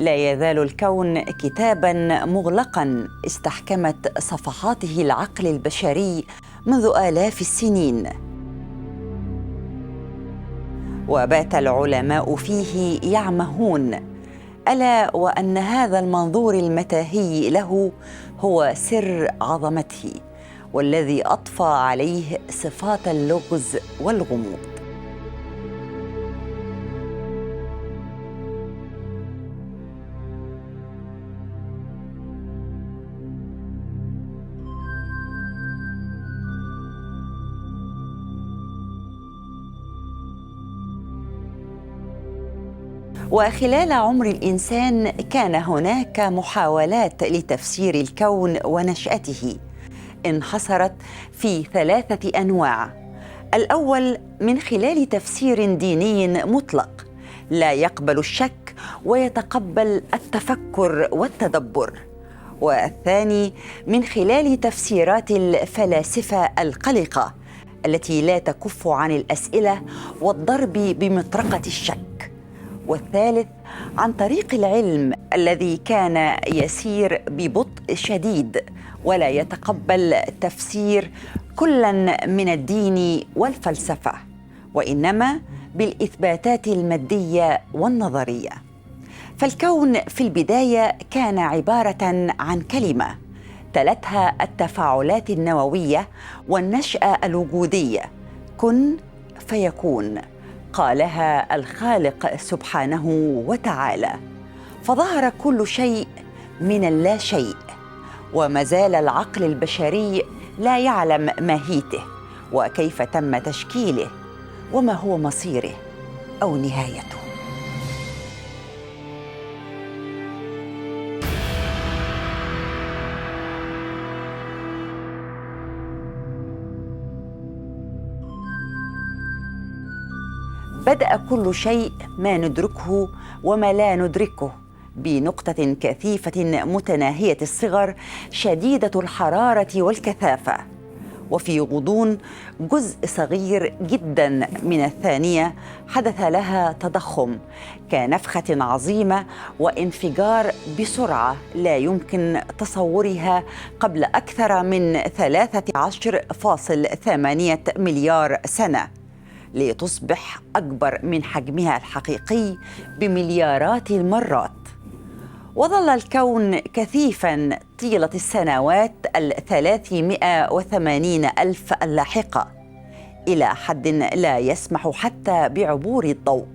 لا يزال الكون كتاباً مغلقاً استحكمت صفحاته العقل البشري منذ آلاف السنين، وبات العلماء فيه يعمهون، ألا وأن هذا المنظور المتاهي له هو سر عظمته والذي أضفى عليه صفات اللغز والغموض. وخلال عمر الإنسان كان هناك محاولات لتفسير الكون ونشأته انحصرت في 3 أنواع. الأول من خلال تفسير ديني مطلق لا يقبل الشك ويتقبل التفكر والتدبر، والثاني من خلال تفسيرات الفلاسفة القلقة التي لا تكف عن الأسئلة والضرب بمطرقة الشك، والثالث عن طريق العلم الذي كان يسير ببطء شديد ولا يتقبل تفسير كلا من الدين والفلسفة، وإنما بالإثباتات المادية والنظرية. فالكون في البداية كان عبارة عن كلمة تلتها التفاعلات النووية والنشأة الوجودية، كن فيكون، قالها الخالق سبحانه وتعالى، فظهر كل شيء من اللا شيء، وما زال العقل البشري لا يعلم ماهيته وكيف تم تشكيله وما هو مصيره أو نهايته. بدأ كل شيء ما ندركه وما لا ندركه بنقطة كثيفة متناهية الصغر شديدة الحرارة والكثافة، وفي غضون جزء صغير جدا من الثانية حدث لها تضخم كنفخة عظيمة وانفجار بسرعة لا يمكن تصورها قبل أكثر من 13.8 مليار سنة، لتصبح أكبر من حجمها الحقيقي بمليارات المرات. وظل الكون كثيفاً طيلة السنوات 380 ألف اللاحقة إلى حد لا يسمح حتى بعبور الضوء،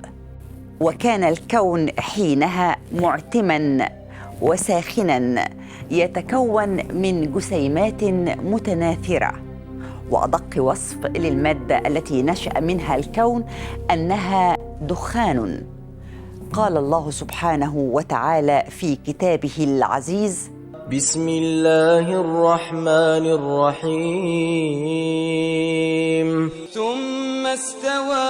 وكان الكون حينها معتماً وساخناً يتكون من جسيمات متناثرة، وأدق وصف للمادة التي نشأ منها الكون أنها دخان. قال الله سبحانه وتعالى في كتابه العزيز: بسم الله الرحمن الرحيم ثم استوى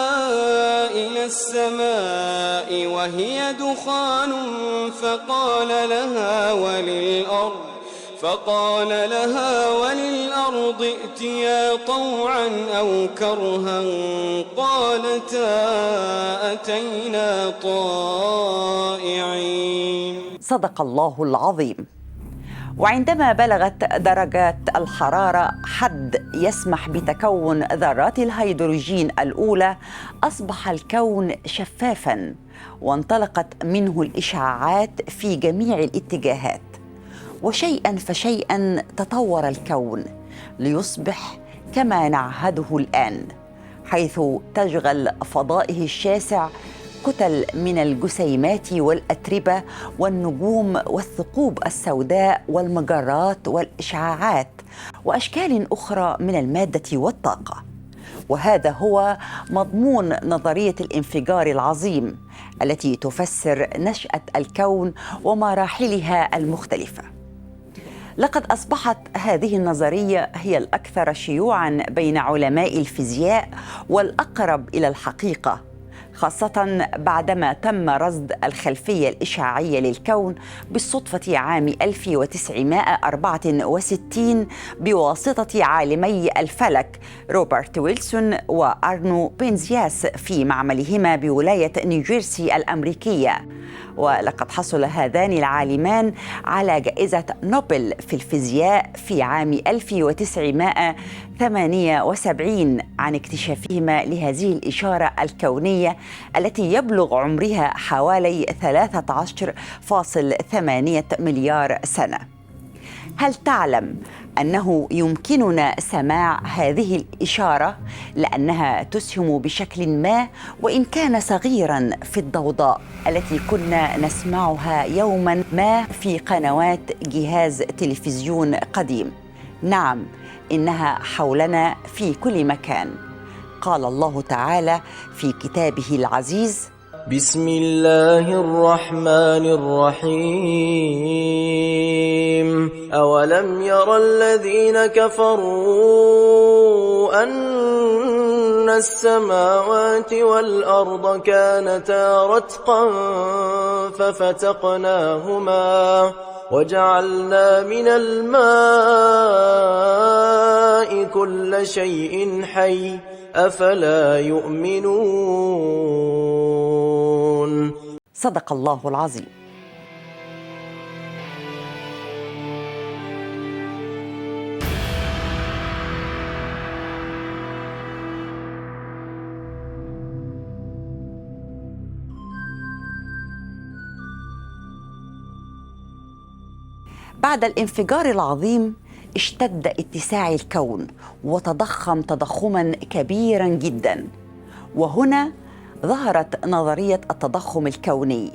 إلى السماء وهي دخان فقال لها وللأرض ائتيا طوعا أو كرها قالتا أتينا طائعين. صدق الله العظيم. وعندما بلغت درجات الحرارة حد يسمح بتكون ذرات الهيدروجين الأولى، أصبح الكون شفافاً وانطلقت منه الإشعاعات في جميع الاتجاهات، وشيئاً فشيئاً تطور الكون ليصبح كما نعهده الآن، حيث تشغل فضائه الشاسع كتل من الجسيمات والأتربة والنجوم والثقوب السوداء والمجرات والإشعاعات وأشكال أخرى من المادة والطاقة. وهذا هو مضمون نظرية الانفجار العظيم التي تفسر نشأة الكون ومراحلها المختلفة. لقد أصبحت هذه النظرية هي الأكثر شيوعاً بين علماء الفيزياء والأقرب إلى الحقيقة، خاصة بعدما تم رصد الخلفية الإشعاعية للكون بالصدفة عام 1964 بواسطة عالمي الفلك روبرت ويلسون وأرنو بنزياس في معملهما بولاية نيوجيرسي الأمريكية. ولقد حصل هذان العالمان على جائزة نوبل في الفيزياء في عام 1978 عن اكتشافهما لهذه الإشارة الكونية التي يبلغ عمرها حوالي 13.8 مليار سنة. هل تعلم أنه يمكننا سماع هذه الإشارة لأنها تسهم بشكل ما وإن كان صغيراً في الضوضاء التي كنا نسمعها يوماً ما في قنوات جهاز تلفزيون قديم؟ نعم، إنها حولنا في كل مكان. قال الله تعالى في كتابه العزيز: بسم الله الرحمن الرحيم. أولم ير الذين كفروا أن السماوات والأرض كانتا رتقا ففتقناهما وجعلنا من الماء كل شيء حي أفلا يؤمنون. صدق الله العظيم. بعد الانفجار العظيم اشتد اتساع الكون وتضخم تضخما كبيرا جدا، وهنا ظهرت نظرية التضخم الكوني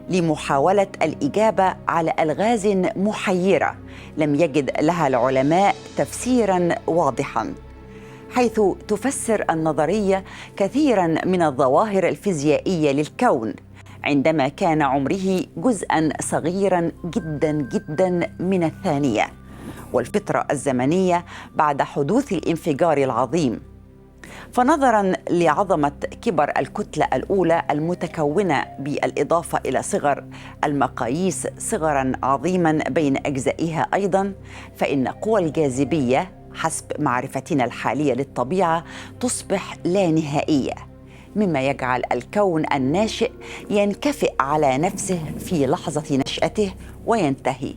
لمحاولة الإجابة على ألغاز محيرة لم يجد لها العلماء تفسيرا واضحا، حيث تفسر النظرية كثيرا من الظواهر الفيزيائية للكون عندما كان عمره جزءا صغيرا جدا جدا من الثانية، والفترة الزمنية بعد حدوث الانفجار العظيم. فنظرا لعظمة كبر الكتلة الأولى المتكونة بالإضافة إلى صغر المقاييس صغرا عظيما بين أجزائها أيضا، فإن قوى الجاذبية حسب معرفتنا الحالية للطبيعة تصبح لا نهائية، مما يجعل الكون الناشئ ينكفئ على نفسه في لحظة نشأته وينتهي.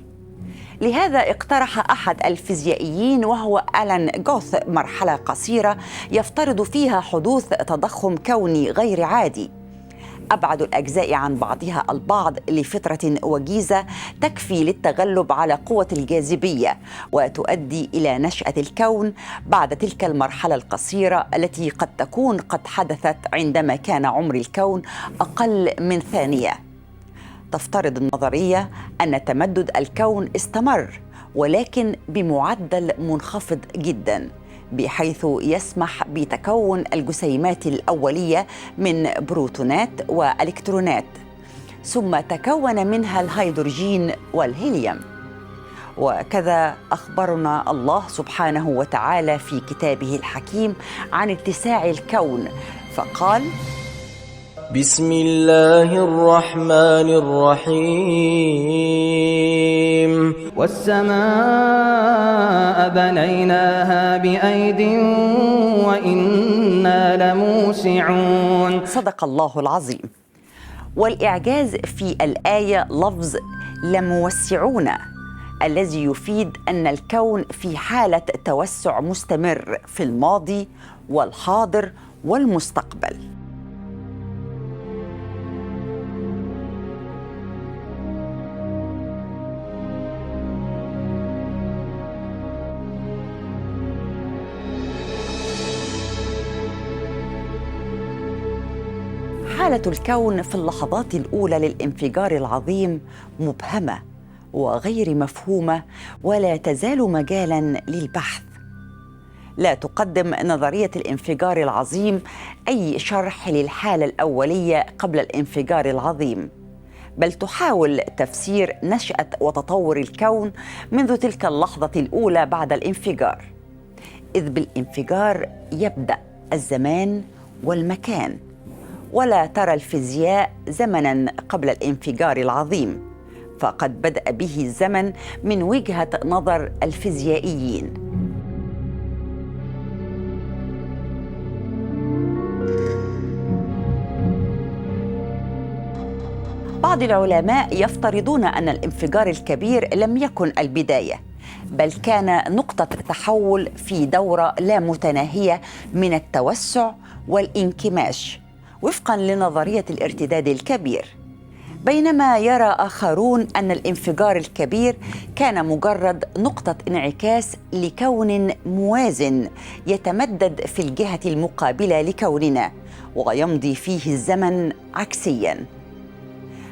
لهذا اقترح أحد الفيزيائيين وهو ألان جوث مرحلة قصيرة يفترض فيها حدوث تضخم كوني غير عادي، أبعد الأجزاء عن بعضها البعض لفترة وجيزة تكفي للتغلب على قوة الجاذبية وتؤدي إلى نشأة الكون بعد تلك المرحلة القصيرة التي قد تكون قد حدثت عندما كان عمر الكون أقل من ثانية. تفترض النظرية أن تمدد الكون استمر ولكن بمعدل منخفض جدا، بحيث يسمح بتكون الجسيمات الأولية من بروتونات وإلكترونات، ثم تكون منها الهيدروجين والهيليوم. وكذا أخبرنا الله سبحانه وتعالى في كتابه الحكيم عن اتساع الكون فقال: بسم الله الرحمن الرحيم. والسماء بنيناها بأيد وإنا لموسعون. صدق الله العظيم. والإعجاز في الآية لفظ لموسعون، الذي يفيد أن الكون في حالة توسع مستمر في الماضي والحاضر والمستقبل. حالة الكون في اللحظات الأولى للانفجار العظيم مبهمة وغير مفهومة، ولا تزال مجالاً للبحث. لا تقدم نظرية الانفجار العظيم أي شرح للحالة الأولية قبل الانفجار العظيم، بل تحاول تفسير نشأة وتطور الكون منذ تلك اللحظة الأولى بعد الانفجار، إذ بالانفجار يبدأ الزمان والمكان، ولا ترى الفيزياء زمناً قبل الانفجار العظيم، فقد بدأ به الزمن من وجهة نظر الفيزيائيين. بعض العلماء يفترضون أن الانفجار الكبير لم يكن البداية، بل كان نقطة تحول في دورة لا متناهية من التوسع والانكماش وفقاً لنظرية الارتداد الكبير، بينما يرى آخرون أن الانفجار الكبير كان مجرد نقطة انعكاس لكون موازن يتمدد في الجهة المقابلة لكوننا ويمضي فيه الزمن عكسياً.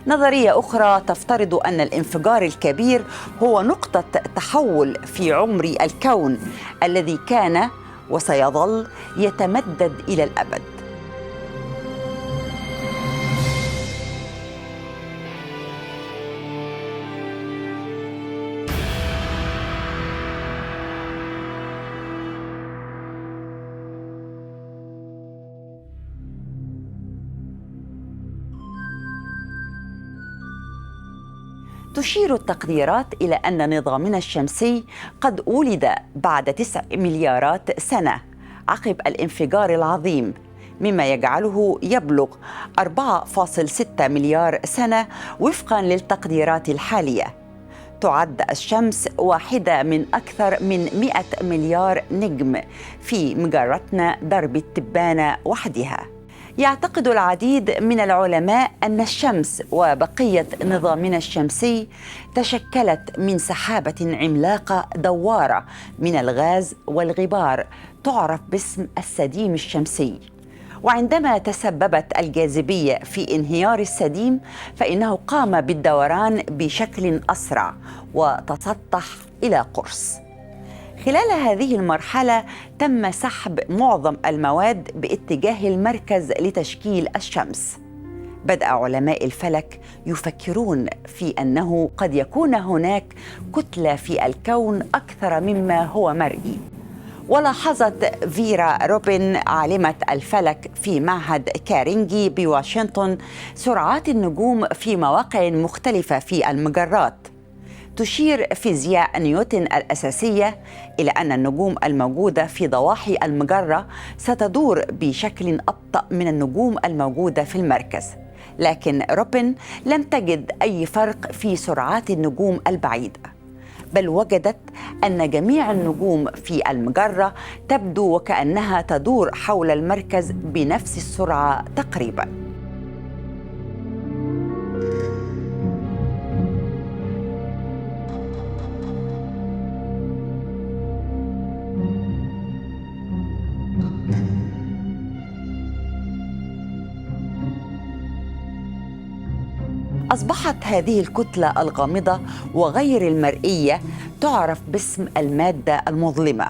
نظرية أخرى تفترض أن الانفجار الكبير هو نقطة تحول في عمر الكون الذي كان وسيظل يتمدد إلى الأبد. تشير التقديرات إلى أن نظامنا الشمسي قد ولد بعد 9 مليارات سنة عقب الانفجار العظيم، مما يجعله يبلغ 4.6 مليار سنة وفقاً للتقديرات الحالية. تعد الشمس واحدة من أكثر من 100 مليار نجم في مجرتنا درب التبانة وحدها. يعتقد العديد من العلماء أن الشمس وبقية نظامنا الشمسي تشكلت من سحابة عملاقة دوارة من الغاز والغبار تعرف باسم السديم الشمسي، وعندما تسببت الجاذبية في انهيار السديم فإنه قام بالدوران بشكل أسرع وتسطح إلى قرص. خلال هذه المرحلة تم سحب معظم المواد باتجاه المركز لتشكيل الشمس. بدأ علماء الفلك يفكرون في أنه قد يكون هناك كتلة في الكون أكثر مما هو مرئي. ولاحظت فيرا روبن عالمة الفلك في معهد كارينجي بواشنطن سرعات النجوم في مواقع مختلفة في المجرات. تشير فيزياء نيوتن الأساسية إلى أن النجوم الموجودة في ضواحي المجرة ستدور بشكل أبطأ من النجوم الموجودة في المركز، لكن روبن لم تجد أي فرق في سرعات النجوم البعيدة، بل وجدت أن جميع النجوم في المجرة تبدو وكأنها تدور حول المركز بنفس السرعة تقريباً. أصبحت هذه الكتلة الغامضة وغير المرئية تعرف باسم المادة المظلمة،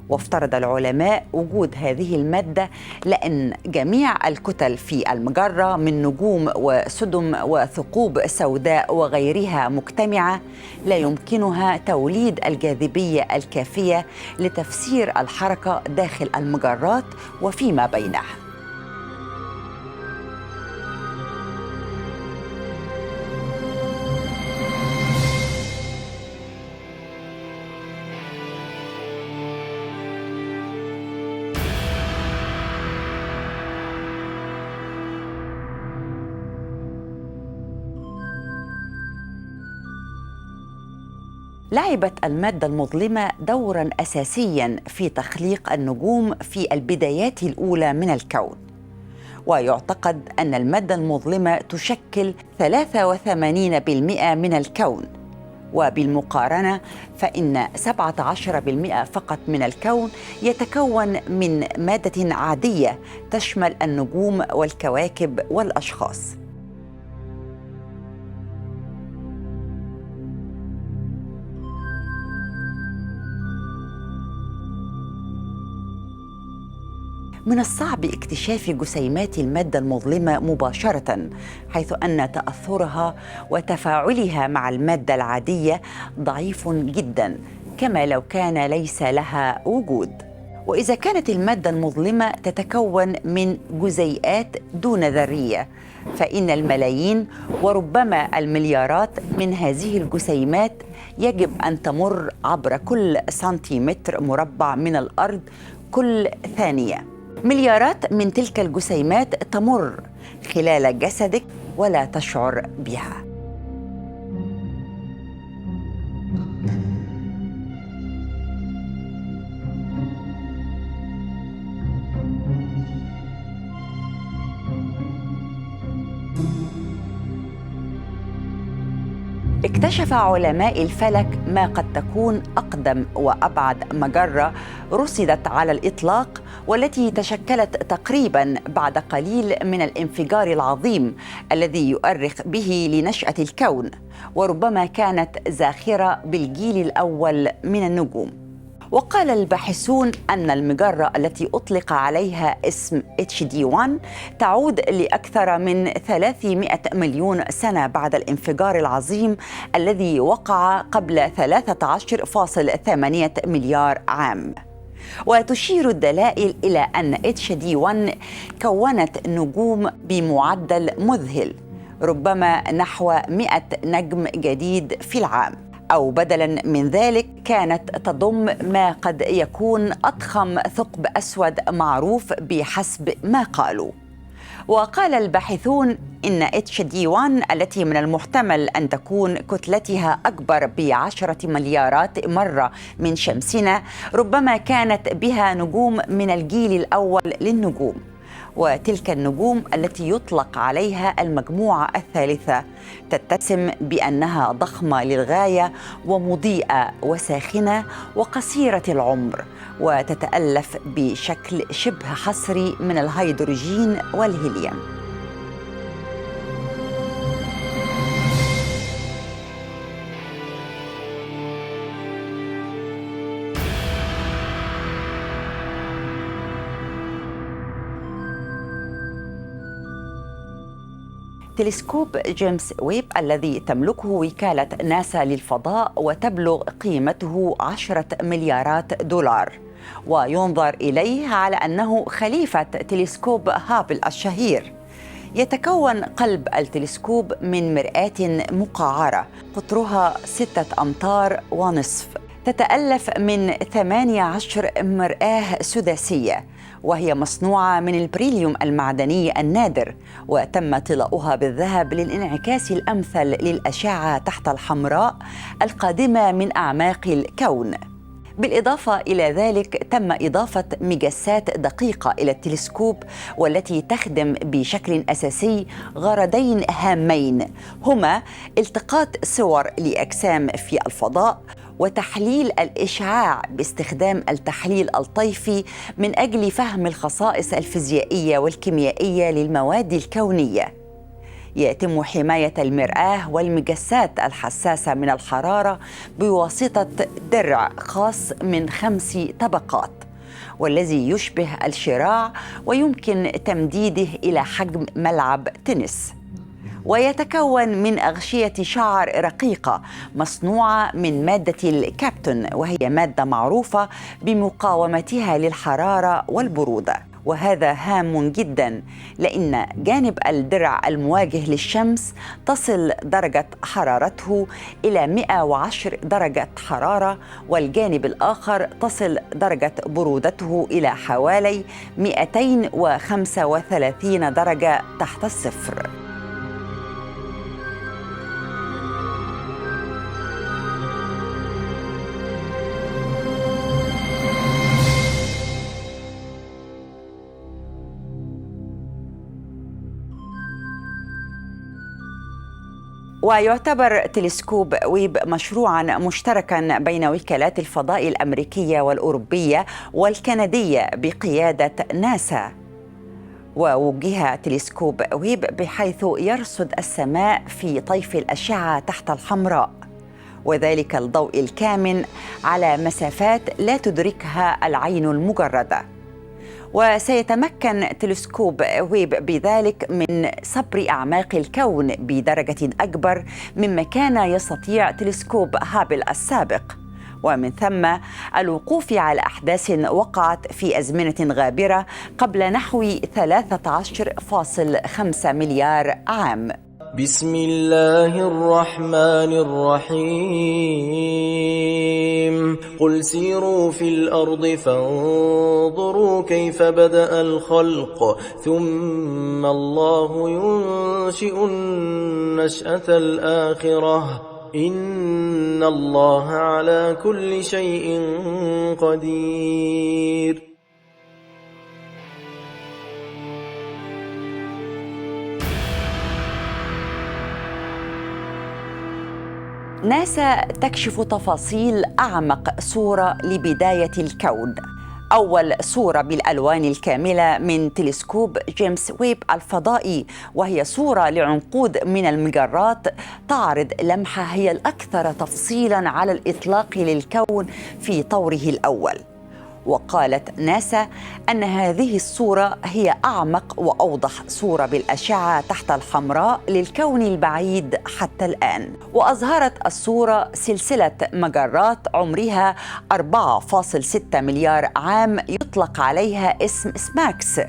وافترض العلماء وجود هذه المادة لأن جميع الكتل في المجرة من نجوم وسدم وثقوب سوداء وغيرها مجتمعة لا يمكنها توليد الجاذبية الكافية لتفسير الحركة داخل المجرات وفيما بينها. لعبت المادة المظلمة دورا أساسيا في تخليق النجوم في البدايات الأولى من الكون، ويعتقد أن المادة المظلمة تشكل 83% من الكون، وبالمقارنة فإن 17% فقط من الكون يتكون من مادة عادية تشمل النجوم والكواكب والأشخاص. من الصعب اكتشاف جسيمات المادة المظلمة مباشرة، حيث أن تأثرها وتفاعلها مع المادة العادية ضعيف جدا، كما لو كان ليس لها وجود. وإذا كانت المادة المظلمة تتكون من جزيئات دون ذرية، فإن الملايين وربما المليارات من هذه الجسيمات يجب أن تمر عبر كل سنتيمتر مربع من الأرض كل ثانية. مليارات من تلك الجسيمات تمر خلال جسدك ولا تشعر بها. اكتشف علماء الفلك ما قد تكون أقدم وأبعد مجرة رصدت على الإطلاق، والتي تشكلت تقريباً بعد قليل من الانفجار العظيم الذي يؤرخ به لنشأة الكون، وربما كانت زاخرة بالجيل الأول من النجوم. وقال الباحثون أن المجرة التي أطلق عليها اسم HD1 تعود لأكثر من 300 مليون سنة بعد الانفجار العظيم الذي وقع قبل 13.8 مليار عام. وتشير الدلائل إلى أن HD1 كونت نجوم بمعدل مذهل، ربما نحو 100 نجم جديد في العام، أو بدلاً من ذلك كانت تضم ما قد يكون أضخم ثقب أسود معروف بحسب ما قالوا. وقال الباحثون إن HD1 التي من المحتمل أن تكون كتلتها أكبر ب10 مليارات مرة من شمسنا ربما كانت بها نجوم من الجيل الأول للنجوم، وتلك النجوم التي يطلق عليها المجموعة الثالثة تتسم بأنها ضخمة للغاية ومضيئة وساخنة وقصيرة العمر، وتتألف بشكل شبه حصري من الهيدروجين والهيليوم. تلسكوب جيمس ويب الذي تملكه وكالة ناسا للفضاء وتبلغ قيمته 10 مليارات دولار، وينظر إليه على أنه خليفة تلسكوب هابل الشهير. يتكون قلب التلسكوب من مرآة مقعرة قطرها 6 أمتار ونصف، تتألف من 18 مرآة سداسية، وهي مصنوعة من البريليوم المعدني النادر، وتم طلاؤها بالذهب للانعكاس الأمثل للأشعة تحت الحمراء القادمة من أعماق الكون. بالإضافة إلى ذلك تم إضافة مجسات دقيقة إلى التلسكوب، والتي تخدم بشكل أساسي غرضين هامين، هما التقاط صور لأجسام في الفضاء وتحليل الإشعاع باستخدام التحليل الطيفي من أجل فهم الخصائص الفيزيائية والكيميائية للمواد الكونية. يتم حماية المرآة والمجسات الحساسة من الحرارة بواسطة درع خاص من 5 طبقات، والذي يشبه الشراع ويمكن تمديده إلى حجم ملعب تنس. ويتكون من أغشية شعر رقيقة مصنوعة من مادة الكابتون، وهي مادة معروفة بمقاومتها للحرارة والبرودة. وهذا هام جدا، لأن جانب الدرع المواجه للشمس تصل درجة حرارته إلى 110 درجة حرارة، والجانب الآخر تصل درجة برودته إلى حوالي 235 درجة تحت الصفر. ويعتبر تلسكوب ويب مشروعاً مشتركاً بين وكالات الفضاء الأمريكية والأوروبية والكندية بقيادة ناسا. ووجه تلسكوب ويب بحيث يرصد السماء في طيف الأشعة تحت الحمراء، وذلك الضوء الكامن على مسافات لا تدركها العين المجردة. وسيتمكن تلسكوب ويب بذلك من صبر أعماق الكون بدرجة أكبر مما كان يستطيع تلسكوب هابل السابق، ومن ثم الوقوف على أحداث وقعت في أزمنة غابرة قبل نحو 13.5 مليار عام. بسم الله الرحمن الرحيم قل سيروا في الأرض فانظروا كيف بدأ الخلق ثم الله ينشئ النشأة الآخرة إن الله على كل شيء قدير. ناسا تكشف تفاصيل أعمق صورة لبداية الكون. أول صورة بالألوان الكاملة من تلسكوب جيمس ويب الفضائي، وهي صورة لعنقود من المجرات تعرض لمحة هي الأكثر تفصيلاً على الإطلاق للكون في طوره الأول. وقالت ناسا أن هذه الصورة هي أعمق وأوضح صورة بالأشعة تحت الحمراء للكون البعيد حتى الآن. وأظهرت الصورة سلسلة مجرات عمرها 4.6 مليار عام يطلق عليها اسم سماكس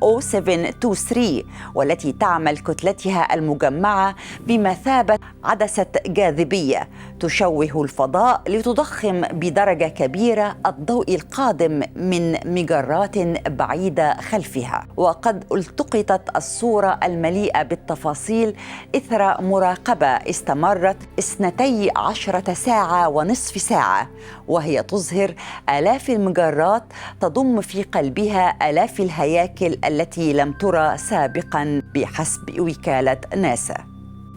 O723، والتي تعمل كتلتها المجمعة بمثابة عدسة جاذبية تشوه الفضاء لتضخم بدرجة كبيرة الضوء القادم من مجرات بعيدة خلفها. وقد التقطت الصورة المليئة بالتفاصيل إثر مراقبة استمرت 12 ساعة ونصف ساعة، وهي تظهر آلاف المجرات تضم في قلبها آلاف الهياكل التي لم ترى سابقاً بحسب وكالة ناسا.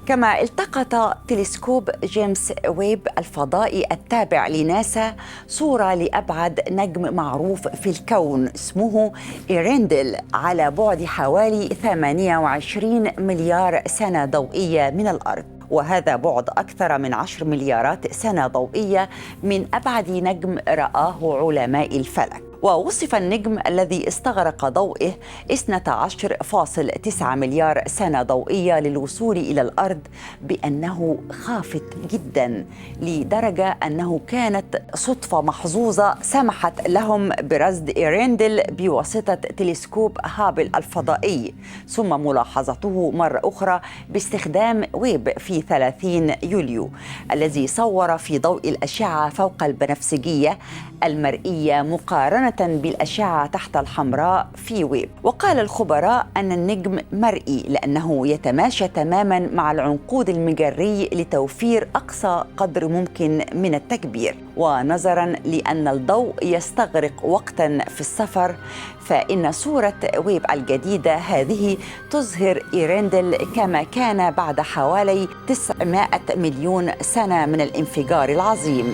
كما التقط تلسكوب جيمس ويب الفضائي التابع لناسا صورة لأبعد نجم معروف في الكون اسمه إيريندل على بعد حوالي 28 مليار سنة ضوئية من الأرض، وهذا بعد أكثر من 10 مليارات سنة ضوئية من أبعد نجم رآه علماء الفلك. ووصف النجم الذي استغرق ضوئه 12.9 مليار سنة ضوئية للوصول إلى الأرض بأنه خافت جدا، لدرجة أنه كانت صدفة محظوظة سمحت لهم برصد إيريندل بواسطة تلسكوب هابل الفضائي، ثم ملاحظته مرة أخرى باستخدام ويب في 30 يوليو الذي صور في ضوء الأشعة فوق البنفسجية المرئية مقارنة بالأشعة تحت الحمراء في ويب. وقال الخبراء أن النجم مرئي لأنه يتماشى تماماً مع العنقود المجري لتوفير أقصى قدر ممكن من التكبير. ونظراً لأن الضوء يستغرق وقتاً في السفر، فإن صورة ويب الجديدة هذه تظهر إيريندل كما كان بعد حوالي 900 مليون سنة من الانفجار العظيم.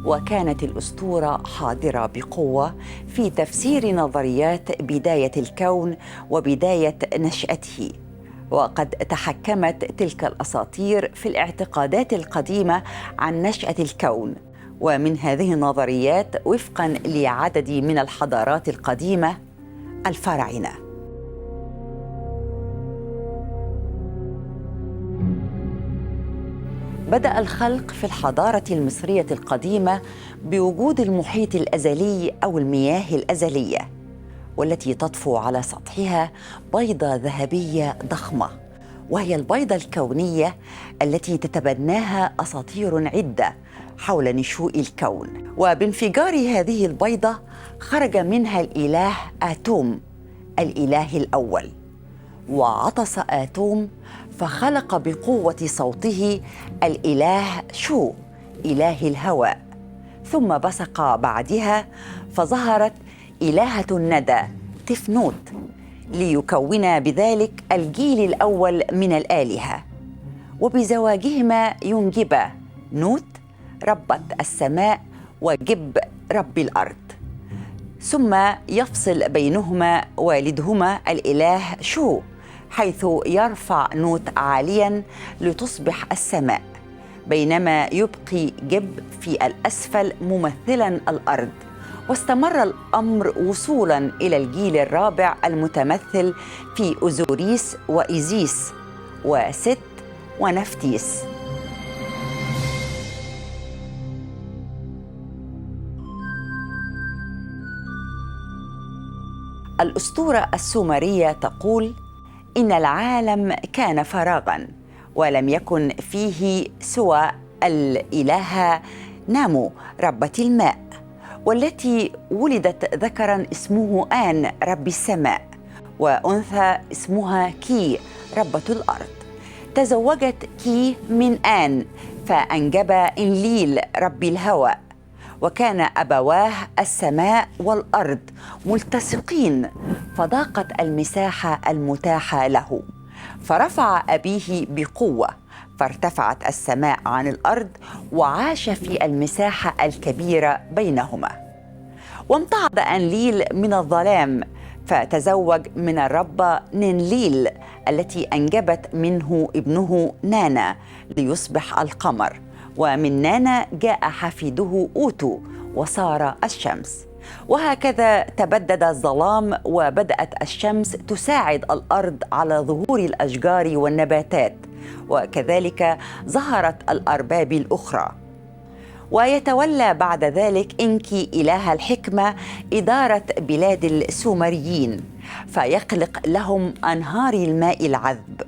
وكانت الأسطورة حاضرة بقوة في تفسير نظريات بداية الكون وبداية نشأته، وقد تحكمت تلك الأساطير في الاعتقادات القديمة عن نشأة الكون. ومن هذه النظريات وفقاً لعدد من الحضارات القديمة الفراعنة. بدأ الخلق في الحضارة المصرية القديمة بوجود المحيط الأزلي أو المياه الأزلية، والتي تطفو على سطحها بيضة ذهبية ضخمة، وهي البيضة الكونية التي تتبناها أساطير عدة حول نشوء الكون. وبانفجار هذه البيضة خرج منها الإله آتوم الإله الأول، وعطس آتوم فخلق بقوة صوته الإله شو إله الهواء، ثم بصق بعدها فظهرت إلهة الندى تفنوت ليكون بذلك الجيل الأول من الآلهة. وبزواجهما ينجب نوت ربة السماء وجب رب الأرض، ثم يفصل بينهما والدهما الإله شو، حيث يرفع نوت عالياً لتصبح السماء، بينما يبقي جب في الأسفل ممثلاً الأرض. واستمر الأمر وصولاً إلى الجيل الرابع المتمثل في أوزوريس وإيزيس وست ونفتيس. الأسطورة السومرية تقول إن العالم كان فراغاً ولم يكن فيه سوى الإلهة نامو ربة الماء، والتي ولدت ذكراً اسمه آن رب السماء، وأنثى اسمها كي ربة الأرض. تزوجت كي من آن فأنجب إنليل رب الهواء، وكان أبواه السماء والأرض ملتصقين، فضاقت المساحة المتاحة له، فرفع أبيه بقوة فارتفعت السماء عن الأرض، وعاش في المساحة الكبيرة بينهما. وامتعض أنليل من الظلام فتزوج من الربة نينليل التي أنجبت منه ابنه نانا ليصبح القمر، ومن نانا جاء حفيده أوتو وصار الشمس. وهكذا تبدد الظلام، وبدأت الشمس تساعد الأرض على ظهور الأشجار والنباتات، وكذلك ظهرت الأرباب الأخرى. ويتولى بعد ذلك إنكي إله الحكمة إدارة بلاد السومريين، فيخلق لهم أنهار الماء العذب.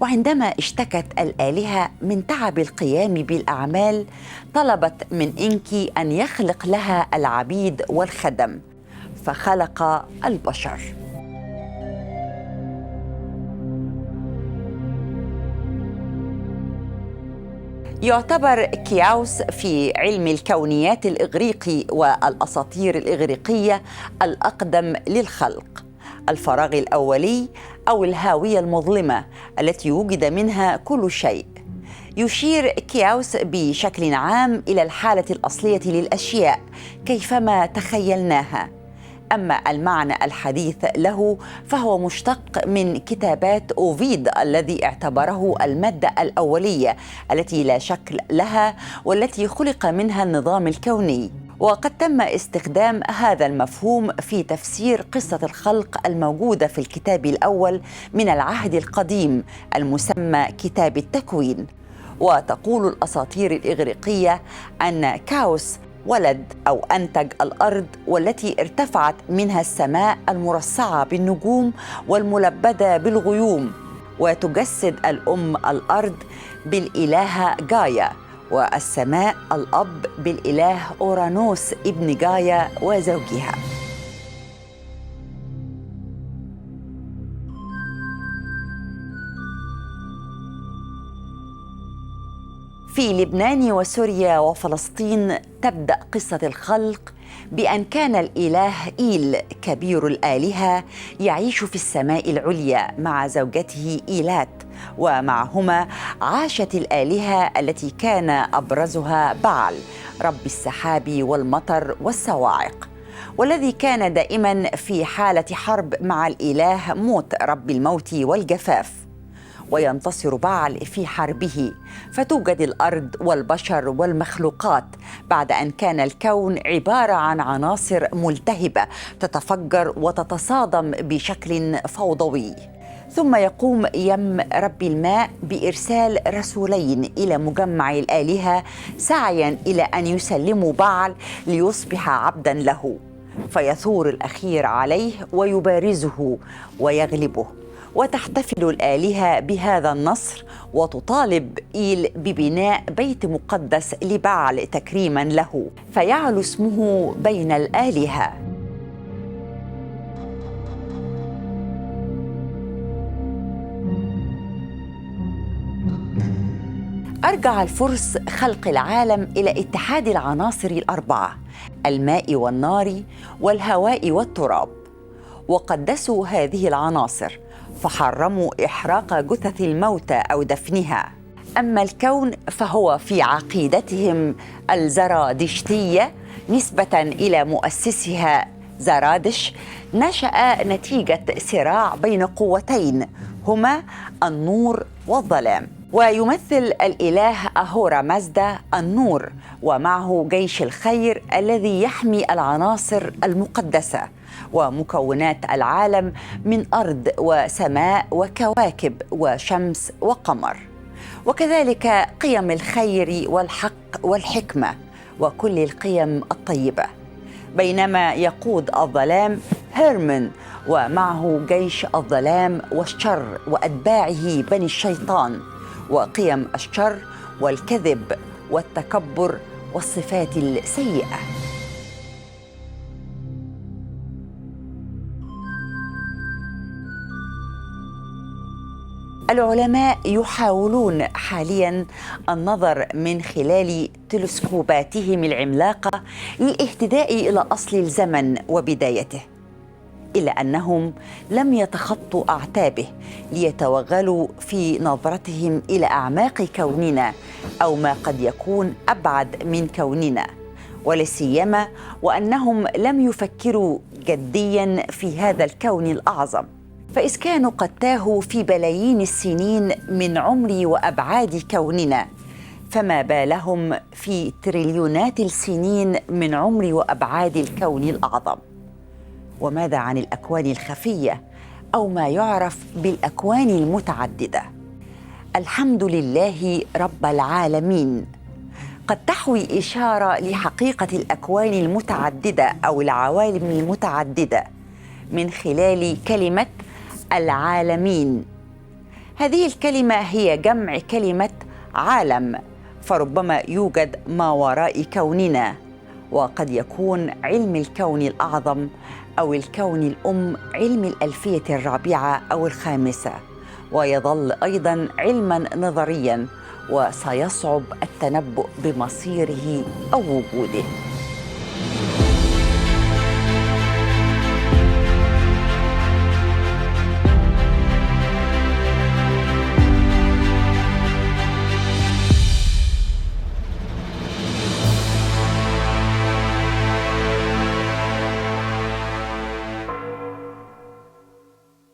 وعندما اشتكت الآلهة من تعب القيام بالأعمال، طلبت من إنكي أن يخلق لها العبيد والخدم، فخلق البشر. يعتبر كياوس في علم الكونيات الإغريقي والأساطير الإغريقية الأقدم للخلق، الفراغ الأولي أو الهاوية المظلمة التي وجد منها كل شيء. يشير كياوس بشكل عام إلى الحالة الأصلية للأشياء كيفما تخيلناها، أما المعنى الحديث له فهو مشتق من كتابات أوفيد الذي اعتبره المادة الأولية التي لا شكل لها والتي خلق منها النظام الكوني. وقد تم استخدام هذا المفهوم في تفسير قصة الخلق الموجودة في الكتاب الأول من العهد القديم المسمى كتاب التكوين. وتقول الأساطير الإغريقية أن كاوس ولد أو أنتج الأرض، والتي ارتفعت منها السماء المرصعة بالنجوم والملبدة بالغيوم، وتجسد الأم الأرض بالإلهة جايا، والسماء الأب بالإله أورانوس ابن جايا وزوجها. في لبنان وسوريا وفلسطين تبدأ قصة الخلق بأن كان الإله إيل كبير الآلهة يعيش في السماء العليا مع زوجته إيلات، ومعهما عاشت الآلهة التي كان أبرزها بعل رب السحاب والمطر والصواعق، والذي كان دائما في حالة حرب مع الإله موت رب الموت والجفاف. وينتصر بعل في حربه، فتوجد الأرض والبشر والمخلوقات بعد أن كان الكون عبارة عن عناصر ملتهبة تتفجر وتتصادم بشكل فوضوي. ثم يقوم يم رب الماء بإرسال رسولين إلى مجمع الآلهة سعياً إلى أن يسلموا بعل ليصبح عبداً له، فيثور الأخير عليه ويبارزه ويغلبه. وتحتفل الآلهة بهذا النصر، وتطالب إيل ببناء بيت مقدس لبعل تكريماً له، فيعلو اسمه بين الآلهة. أرجع الفرس خلق العالم إلى اتحاد العناصر الأربعة: الماء والنار والهواء والتراب، وقدسوا هذه العناصر فحرموا إحراق جثث الموتى أو دفنها. أما الكون فهو في عقيدتهم الزرادشتية نسبة إلى مؤسسها زرادش نشأ نتيجة صراع بين قوتين هما النور والظلام. ويمثل الإله أهورا مازدا النور، ومعه جيش الخير الذي يحمي العناصر المقدسة ومكونات العالم من أرض وسماء وكواكب وشمس وقمر. وكذلك قيم الخير والحق والحكمة وكل القيم الطيبة، بينما يقود الظلام هيرمان ومعه جيش الظلام والشر وأتباعه بني الشيطان وقيم الشر والكذب والتكبر والصفات السيئة. العلماء يحاولون حالياً النظر من خلال تلسكوباتهم العملاقة للاهتداء إلى أصل الزمن وبدايته، إلا أنهم لم يتخطوا أعتابه ليتوغلوا في نظرتهم إلى أعماق كوننا أو ما قد يكون أبعد من كوننا، ولسيما وأنهم لم يفكروا جدياً في هذا الكون الأعظم. فإذ كانوا قد تاهوا في بلايين السنين من عمر وأبعاد كوننا، فما بالهم في تريليونات السنين من عمر وأبعاد الكون الأعظم؟ وماذا عن الأكوان الخفية أو ما يعرف بالأكوان المتعددة؟ الحمد لله رب العالمين قد تحوي إشارة لحقيقة الأكوان المتعددة أو العوالم المتعددة من خلال كلمة العالمين. هذه الكلمة هي جمع كلمة عالم، فربما يوجد ما وراء كوننا، وقد يكون علم الكون الأعظم أو الكون الأم علم الألفية الرابعة أو الخامسة، ويظل أيضاً علماً نظرياً وسيصعب التنبؤ بمصيره أو وجوده.